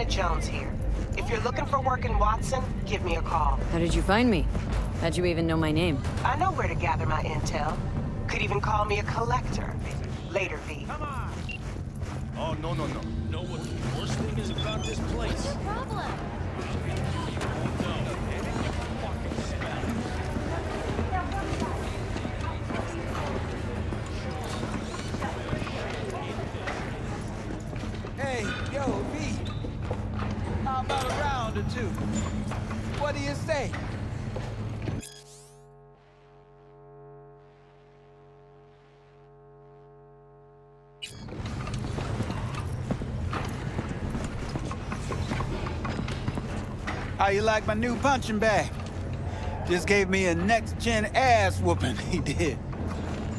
Lieutenant Jones here. If you're looking for work in Watson, give me a call. How did you find me? How'd you even know my name? I know where to gather my intel. Could even call me a collector. Later, V. Come on! Oh, no. Know what the worst thing is about this place? What's your problem? Hey, yo, V. How about a round or two? What do you say? How you like my new punching bag? Just gave me a next-gen ass whooping, he did.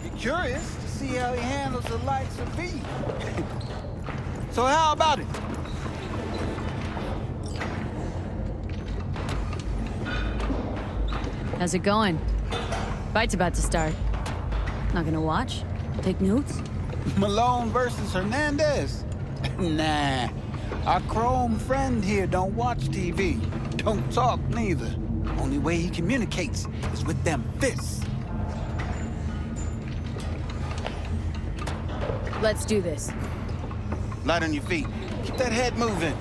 Be curious to see how he handles the likes of V. So how about it? How's it going? Fight's about to start. Not gonna watch? Take notes? Malone versus Hernandez? Nah. Our chrome friend here don't watch TV. Don't talk neither. Only way he communicates is with them fists. Let's do this. Light on your feet. Keep that head moving.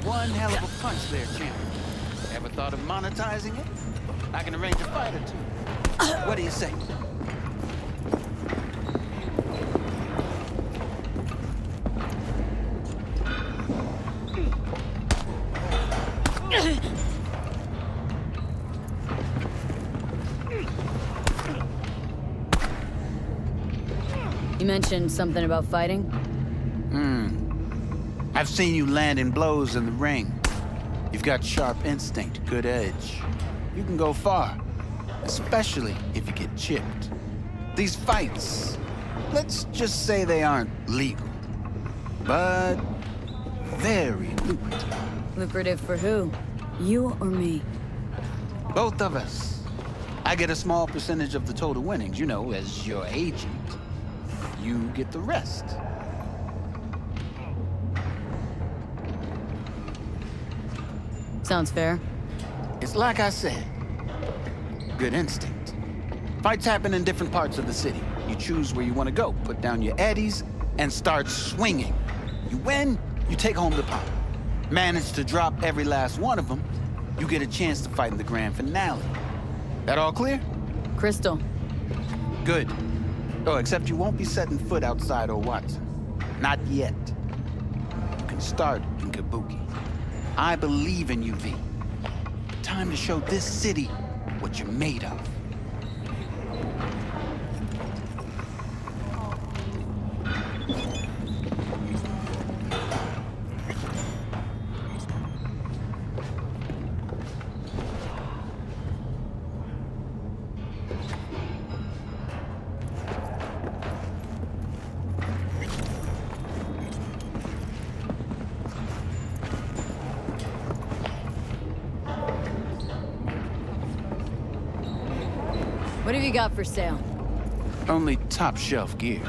One hell of a punch there, champ. Ever thought of monetizing it? I can arrange a fight or two. What do you say? You mentioned something about fighting? I've seen you landing blows in the ring. You've got sharp instinct, good edge. You can go far, especially if you get chipped. These fights, let's just say they aren't legal, but very lucrative. Lucrative for who? You or me? Both of us. I get a small percentage of the total winnings, you know, as your agent. You get the rest. Sounds fair. It's like I said, good instinct. Fights happen in different parts of the city. You choose where you want to go, put down your eddies, and start swinging. You win, you take home the pot. Manage to drop every last one of them, you get a chance to fight in the grand finale. That all clear? Crystal. Good. Oh, except you won't be setting foot outside old Watson. Not yet. You can start in Kabuki. I believe in you, V. Time to show this city what you're made of. What have you got for sale? Only top-shelf gear.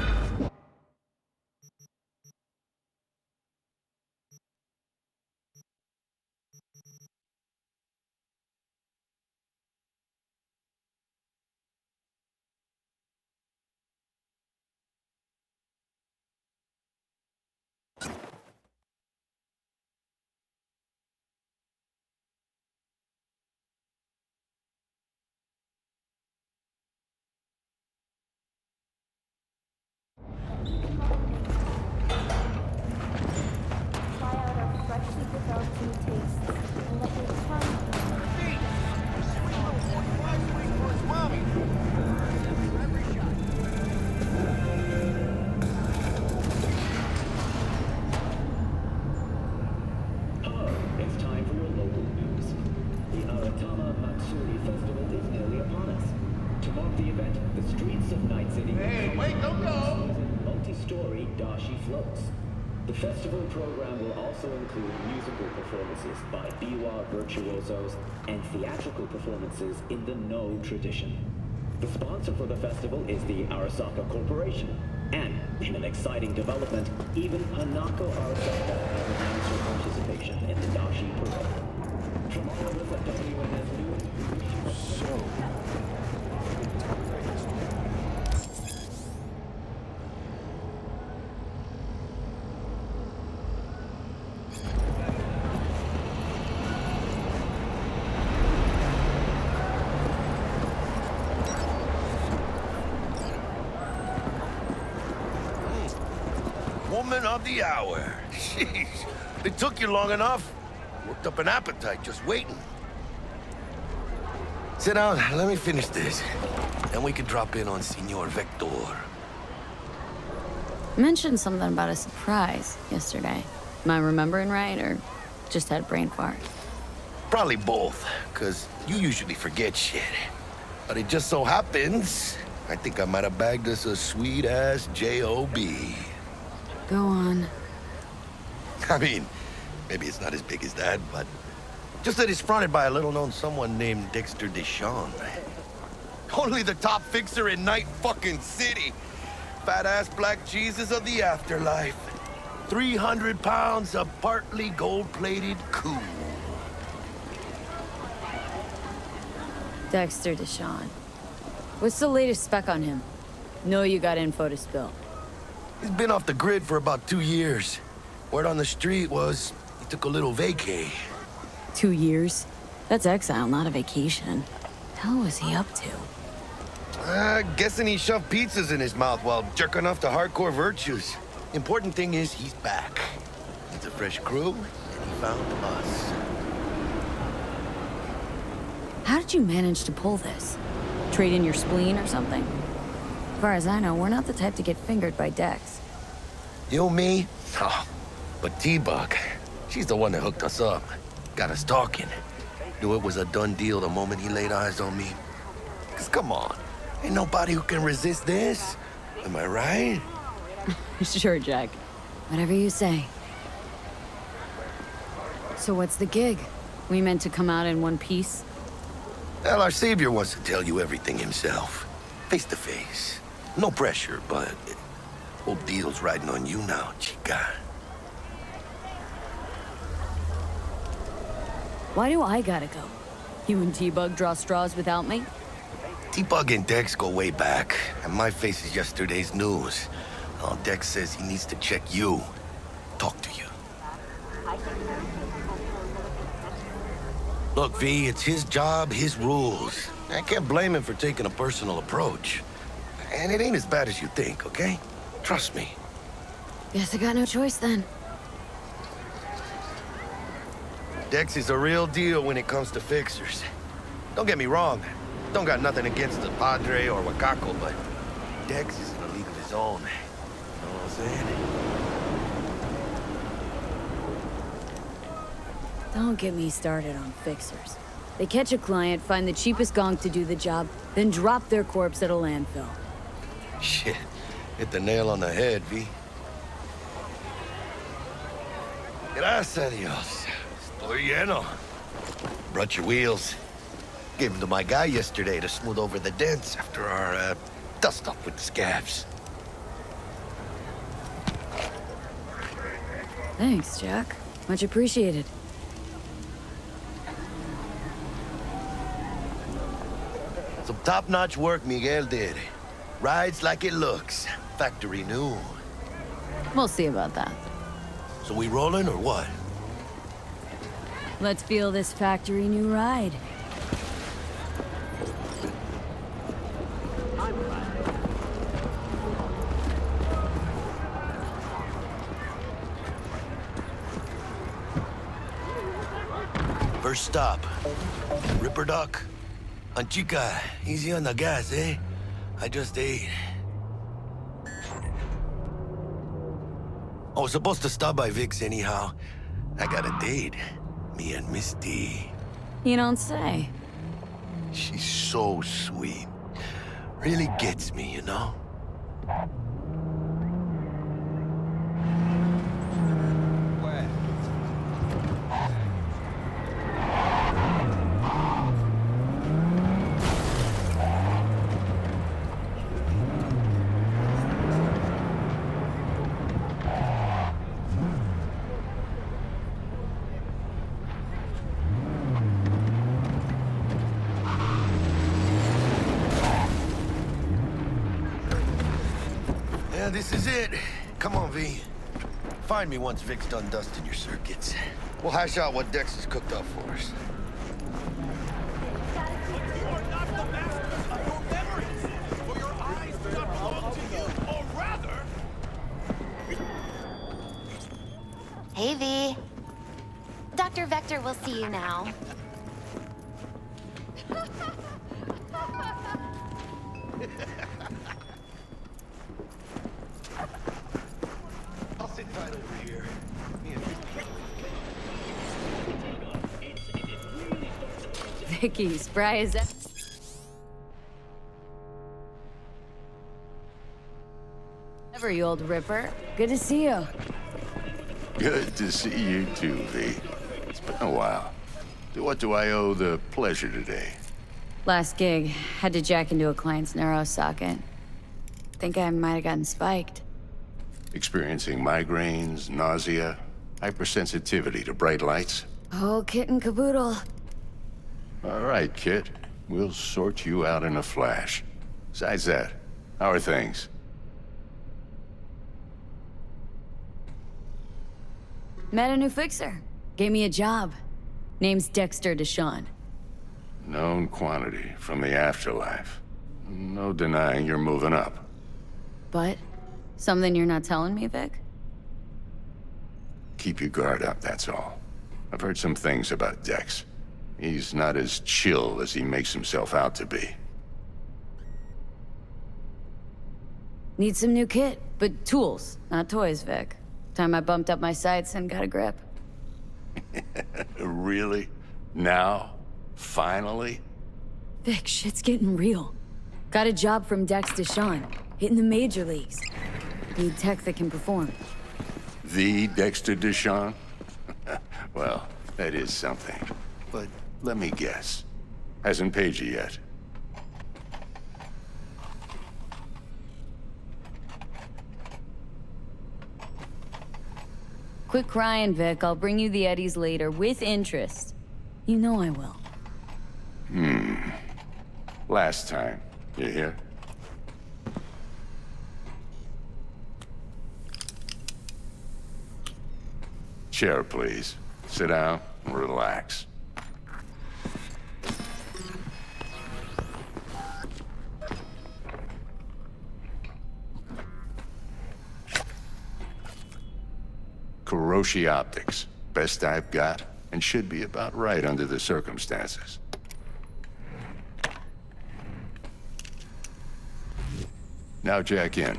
floats. The festival program will also include musical performances by biwa virtuosos and theatrical performances in the No tradition. The sponsor for the festival is the Arasaka Corporation. And, in an exciting development, even Hanako Arasaka has announced her participation in the Dashi parade. From all of us at WNS News, we wish you Woman of the hour. Jeez, it took you long enough. Worked up an appetite just waiting. Sit down, let me finish this. Then we can drop in on Senor Vector. Mentioned something about a surprise yesterday. Am I remembering right, or just had a brain fart? Probably both, because you usually forget shit. But it just so happens, I think I might have bagged us a sweet-ass J.O.B. Go on. I mean, maybe it's not as big as that, but just that it's fronted by a little-known someone named Dexter Deshawn. Only the top fixer in Night fucking City. Fat-ass black Jesus of the afterlife. 300 pounds of partly gold-plated cool. Dexter Deshawn. What's the latest spec on him? Know you got info to spill. He's been off the grid for about 2 years. Word on the street was he took a little vacay. 2 years? That's exile, not a vacation. Hell was he up to? Guessing he shoved pizzas in his mouth while jerking off to hardcore virtues. Important thing is he's back. It's a fresh crew, and he found us. How did you manage to pull this? Trade in your spleen or something? As far as I know, we're not the type to get fingered by Dex. You, me? Oh, but T-Bug, she's the one that hooked us up. Got us talking. Knew it was a done deal the moment he laid eyes on me. 'Cause come on, ain't nobody who can resist this. Am I right? Sure, Jack. Whatever you say. So what's the gig? We meant to come out in one piece? Well, our savior wants to tell you everything himself. Face to face. No pressure, but whole deal's riding on you now, chica. Why do I gotta go? You and T-Bug draw straws without me? T-Bug and Dex go way back, and my face is yesterday's news. Oh, Dex says he needs to check you. Talk to you. Look, V, it's his job, his rules. I can't blame him for taking a personal approach. And it ain't as bad as you think, okay? Trust me. Guess I got no choice then. Dex is a real deal when it comes to fixers. Don't get me wrong. Don't got nothing against the Padre or Wakako, but Dex is in a league of his own. You know what I'm saying? Don't get me started on fixers. They catch a client, find the cheapest gonk to do the job, then drop their corpse at a landfill. Shit. Hit the nail on the head, V. Gracias a Dios. Estoy lleno. Brought your wheels. Gave them to my guy yesterday to smooth over the dents after our, dust-up with the scabs. Thanks, Jack. Much appreciated. Some top-notch work Miguel did. Rides like it looks. Factory new. We'll see about that. So we rolling or what? Let's feel this factory new ride. First stop. Ripper Duck. Chica, easy on the gas, eh? I just ate. I was supposed to stop by Vic's anyhow. I got a date. Me and Misty. You don't say. She's so sweet. Really gets me, you know? Yeah, this is it. Come on, V. Find me once Vic's done dusting your circuits. We'll hash out what Dex has cooked up for us. You are not the masters of your memories, for your eyes do not belong to you, or rather... Hey, V. Dr. Vector will see you now. I'll sit tight over here. Me and Vicky, spry as that. Ever, you old ripper. Good to see you. Good to see you too, V. It's been a while. What do I owe the pleasure today? Last gig, had to jack into a client's neuro socket. Think I might have gotten spiked. Experiencing migraines, nausea, hypersensitivity to bright lights? Oh, kit and caboodle. All right, Kit. We'll sort you out in a flash. Besides that, how are things? Met a new fixer. Gave me a job. Name's Dexter Deshawn. Known quantity from the afterlife. No denying you're moving up. But, something you're not telling me, Vic? Keep your guard up, that's all. I've heard some things about Dex. He's not as chill as he makes himself out to be. Need some new kit, but tools, not toys, Vic. Time I bumped up my sights and got a grip. Really? Now? Finally? Vic, shit's getting real. Got a job from Dex Deshawn, hitting the major leagues. Need tech that can perform. The Dexter Deshawn? Well, that is something. But let me guess. Hasn't paid you yet. Quit crying, Vic. I'll bring you the eddies later, with interest. You know I will. Last time. You hear? Chair, please. Sit down and relax. Kuroshi Optics. Best I've got, and should be about right under the circumstances. Now jack in.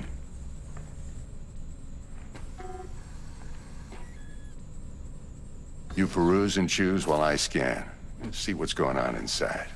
You peruse and choose while I scan. See what's going on inside.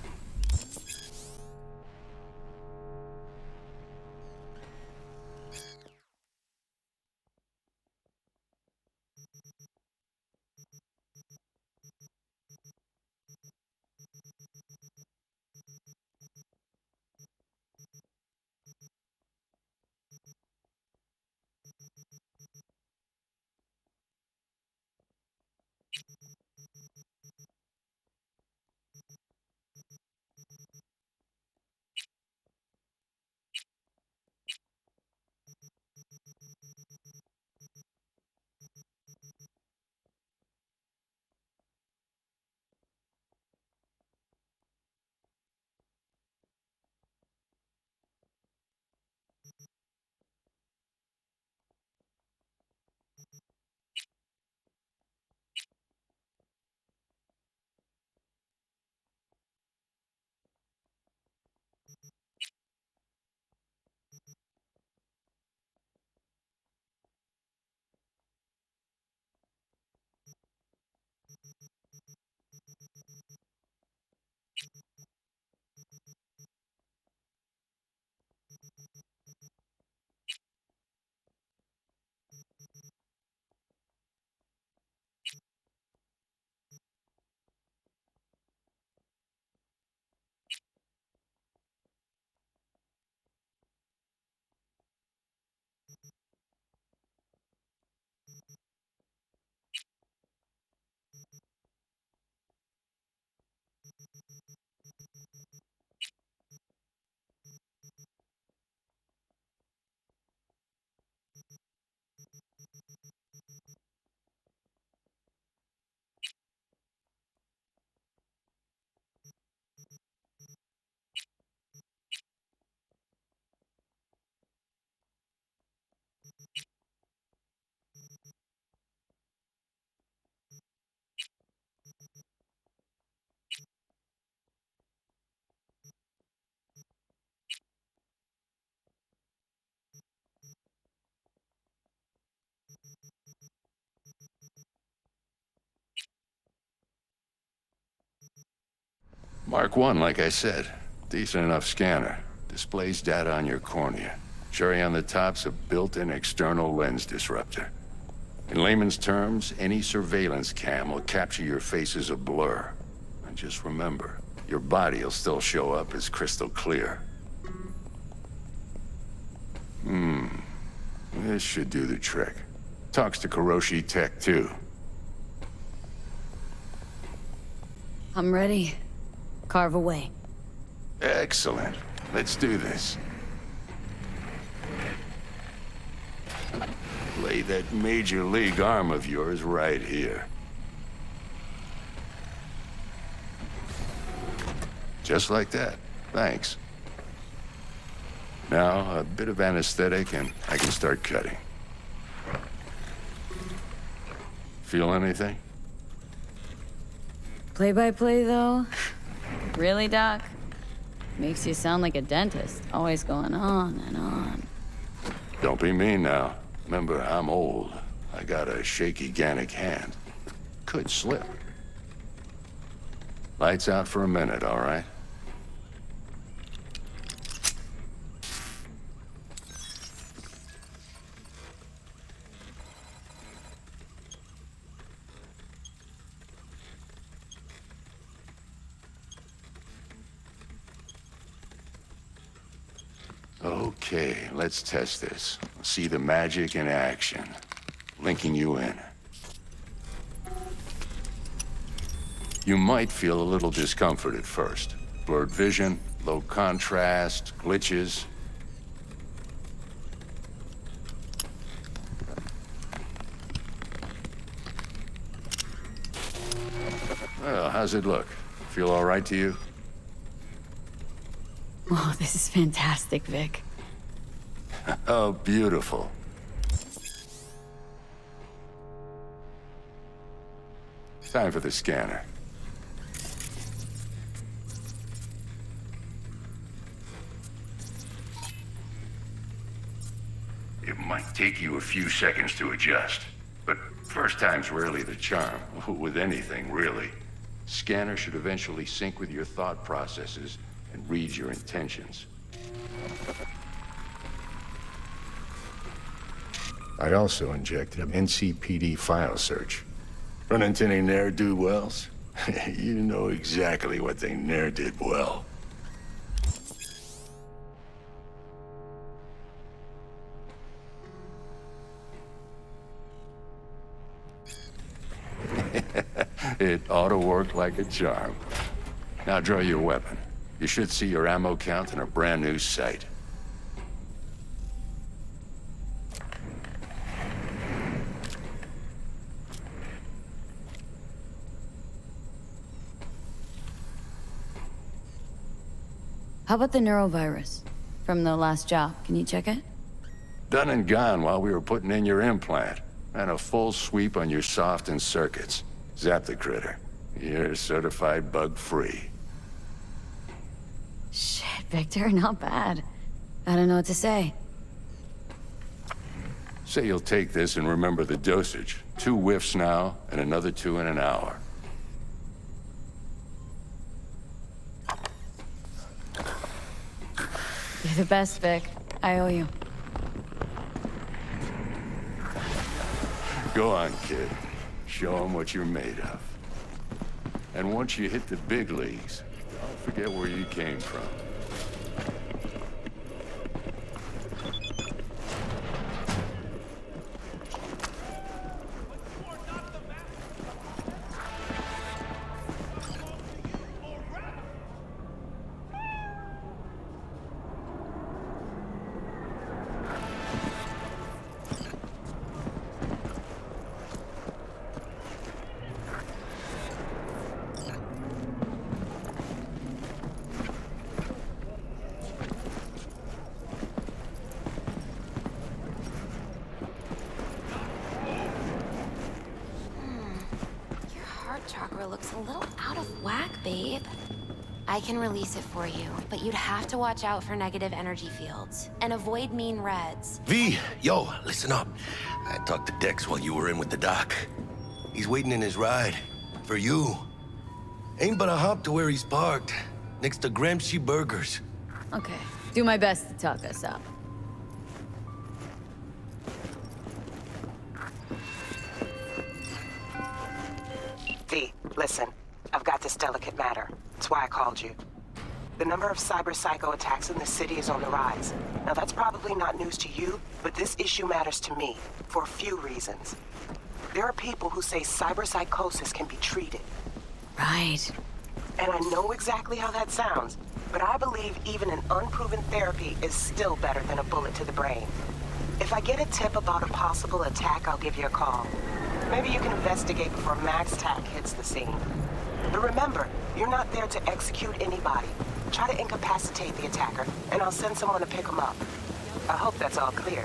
Mark 1, like I said. Decent enough scanner. Displays data on your cornea. Cherry on the top's a built-in external lens disruptor. In layman's terms, any surveillance cam will capture your face as a blur. And just remember, your body will still show up as crystal clear. This should do the trick. Talks to Kuroshi Tech, too. I'm ready. Carve away. Excellent. Let's do this. Lay that major league arm of yours right here. Just like that. Thanks. Now, a bit of anesthetic and I can start cutting. Feel anything? Play-by-play, though? Really, Doc? Makes you sound like a dentist, always going on and on. Don't be mean now. Remember, I'm old. I got a shaky Gannic hand. Could slip. Lights out for a minute, all right? Okay, let's test this. See the magic in action. Linking you in. You might feel a little discomfort at first. Blurred vision, low contrast, glitches. Well, how's it look? Feel all right to you? Oh, this is fantastic, Vic. Oh, beautiful. Time for the scanner. It might take you a few seconds to adjust, but first time's rarely the charm, with anything, really. Scanner should eventually sync with your thought processes and read your intentions. I also injected an NCPD file search. Run into any ne'er-do-wells? You know exactly what they ne'er did well. It ought to work like a charm. Now draw your weapon. You should see your ammo count in a brand new sight. How about the neurovirus from the last job? Can you check it? Done and gone while we were putting in your implant. And a full sweep on your soft and circuits. Zap the critter. You're certified bug-free. Shit, Victor, not bad. I don't know what to say. Say you'll take this and remember the dosage. 2 whiffs now, and another 2 in an hour. You're the best, Vic. I owe you. Go on, kid. Show them what you're made of. And once you hit the big leagues, don't forget where you came from. Chakra looks a little out of whack, babe. I can release it for you, but you'd have to watch out for negative energy fields and avoid mean reds. V, yo, listen up. I talked to Dex while you were in with the doc. He's waiting in his ride. For you. Ain't but a hop to where he's parked, next to Gramsci Burgers. Okay, do my best to talk us up. V, listen. I've got this delicate matter. That's why I called you. The number of cyber psycho attacks in the city is on the rise. Now, that's probably not news to you, but this issue matters to me for a few reasons. There are people who say cyber psychosis can be treated. Right. And I know exactly how that sounds, but I believe even an unproven therapy is still better than a bullet to the brain. If I get a tip about a possible attack, I'll give you a call. Maybe you can investigate before Max Tack hits the scene. But remember, you're not there to execute anybody. Try to incapacitate the attacker, and I'll send someone to pick him up. I hope that's all clear.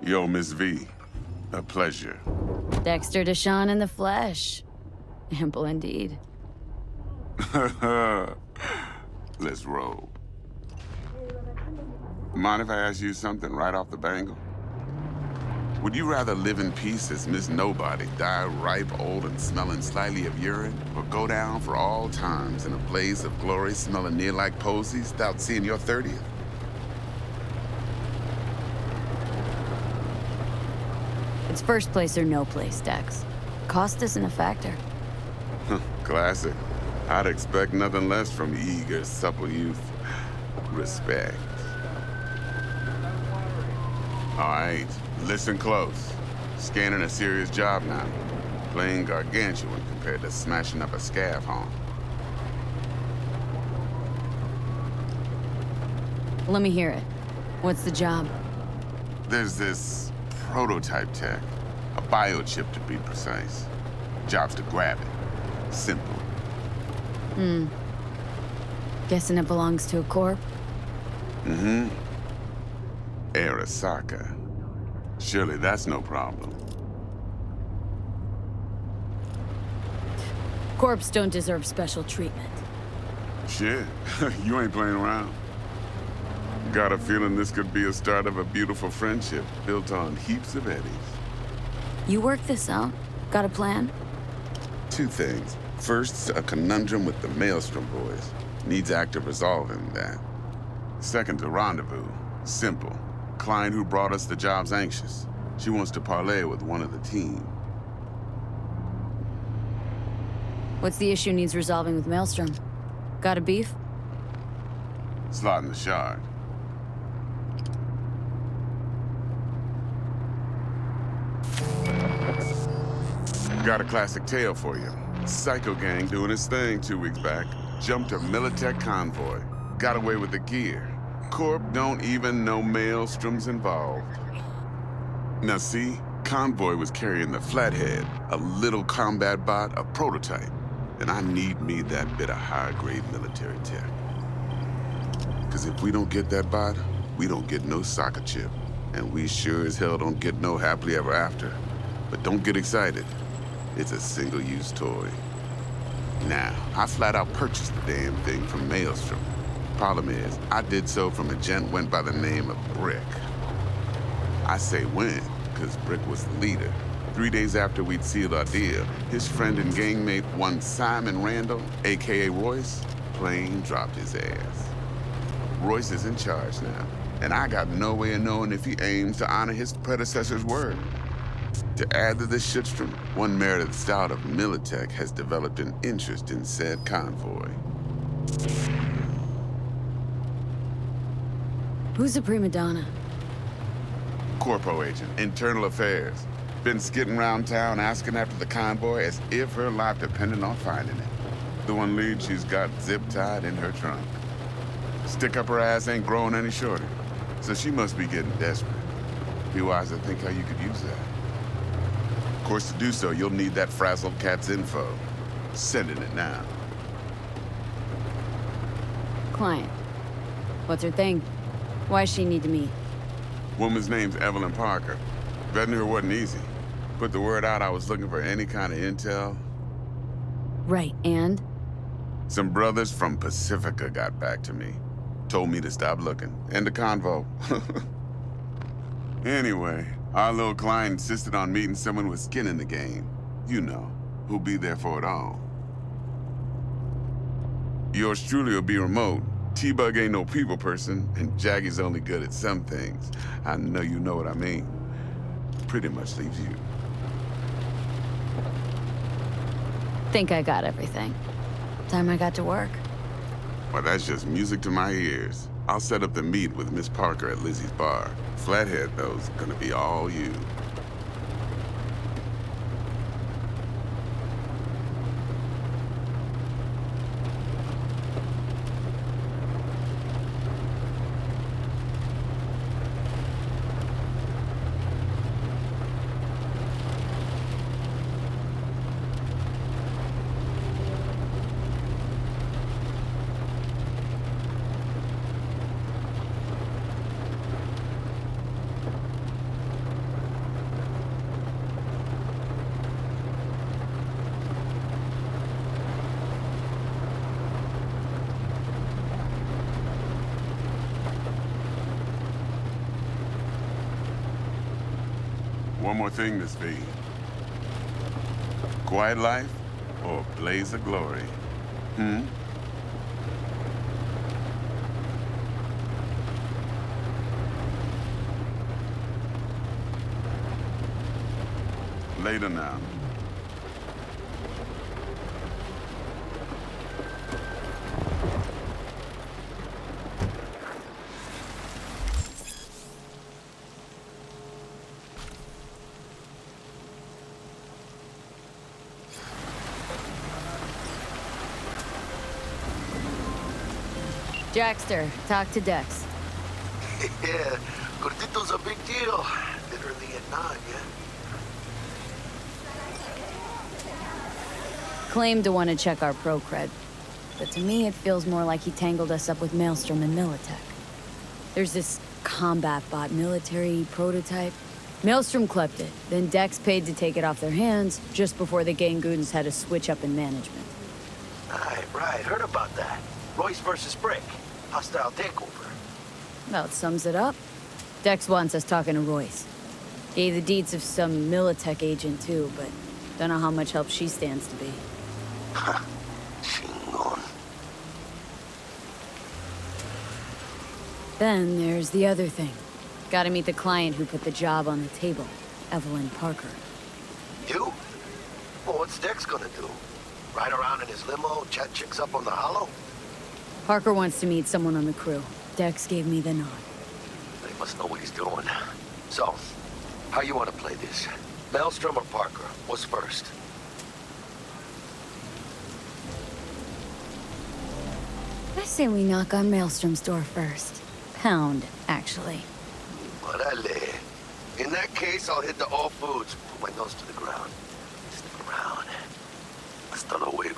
Yo, Miss V. A pleasure. Dexter Deshawn in the flesh. Ample indeed. Let's roll. Mind if I ask you something right off the bangle? Would you rather live in peace as Miss Nobody, die ripe, old, and smelling slightly of urine, or go down for all times in a blaze of glory smelling near like posies without seeing your 30th? It's first place or no place, Dex. Cost isn't a factor. Classic. I'd expect nothing less from eager, supple youth. Respect. All right, listen close. Scanning a serious job now. Playing gargantuan compared to smashing up a scav home. Let me hear it. What's the job? There's this prototype tech. A biochip, to be precise. Job's to grab it. Simple. Guessing it belongs to a corp? Mm-hmm. Arasaka. Surely that's no problem. Corps don't deserve special treatment. Shit, you ain't playing around. Got a feeling this could be a start of a beautiful friendship built on heaps of eddies. You work this out? Got a plan? Two things. First, a conundrum with the Maelstrom boys. Needs active resolving that. Second, a rendezvous. Simple. Client who brought us the job's anxious. She wants to parlay with one of the team. What's the issue needs resolving with Maelstrom? Got a beef? Slot in the shard. Got a classic tale for you. Psycho gang doing his thing 2 weeks back. Jumped a Militech convoy. Got away with the gear. Corp don't even know Maelstrom's involved. Now see, convoy was carrying the Flathead, a little combat bot, a prototype. And I need me that bit of high-grade military tech. Because if we don't get that bot, we don't get no soccer chip. And we sure as hell don't get no happily ever after. But don't get excited. It's a single-use toy. Now, I flat out purchased the damn thing from Maelstrom. Problem is, I did so from a gent went by the name of Brick. I say when, because Brick was the leader. 3 days after we'd sealed our deal, his friend and gangmate, one Simon Randall, AKA Royce, plain dropped his ass. Royce is in charge now, and I got no way of knowing if he aims to honor his predecessor's word. To add to this shitstrom, one Meredith Stout of Militech has developed an interest in said convoy. Who's the prima donna? Corpo agent, internal affairs. Been skidding around town asking after the convoy as if her life depended on finding it. The one lead she's got zip-tied in her trunk. Stick up her ass ain't growing any shorter, so she must be getting desperate. Be wise to think how you could use that. Of course, to do so, you'll need that frazzled cat's info. Sending it now. Client. What's her thing? Why's she need to meet? Woman's name's Evelyn Parker. Vetting her wasn't easy. Put the word out I was looking for any kind of intel. Right, and? Some brothers from Pacifica got back to me. Told me to stop looking. End the convo. Anyway, our little client insisted on meeting someone with skin in the game. You know, who'll be there for it all. Yours truly will be remote. T-Bug ain't no people person, and Jaggy's only good at some things. I know you know what I mean. Pretty much leaves you. Think I got everything. Time I got to work. Well, that's just music to my ears. I'll set up the meet with Miss Parker at Lizzie's bar. Flathead, though's gonna be all you. One more thing, Miss V. Quiet life or blaze of glory? Later now. Jackster, talk to Dex. Yeah, Gordito's a big deal. Literally at 9, yeah? Claimed to want to check our pro cred, but to me it feels more like he tangled us up with Maelstrom and Militech. There's this combat bot military prototype. Maelstrom clept it, then Dex paid to take it off their hands just before the Gangoons had a switch up in management. Right, heard about that. Royce versus Brick. Hostile takeover. About sums it up. Dex wants us talking to Royce. Gave the deeds of some Militech agent too, but don't know how much help she stands to be. Chingon. Then there's the other thing. Gotta meet the client who put the job on the table, Evelyn Parker. You? Well, what's Dex gonna do? Ride around in his limo, chat chicks up on the hollow? Parker wants to meet someone on the crew. Dex gave me the nod. He must know what he's doing. So, how you want to play this? Maelstrom or Parker? What's first? I say we knock on Maelstrom's door first. Pound, actually. Orale. In that case, I'll hit the all foods. Put my nose to the ground. Stick around. Hasta luego.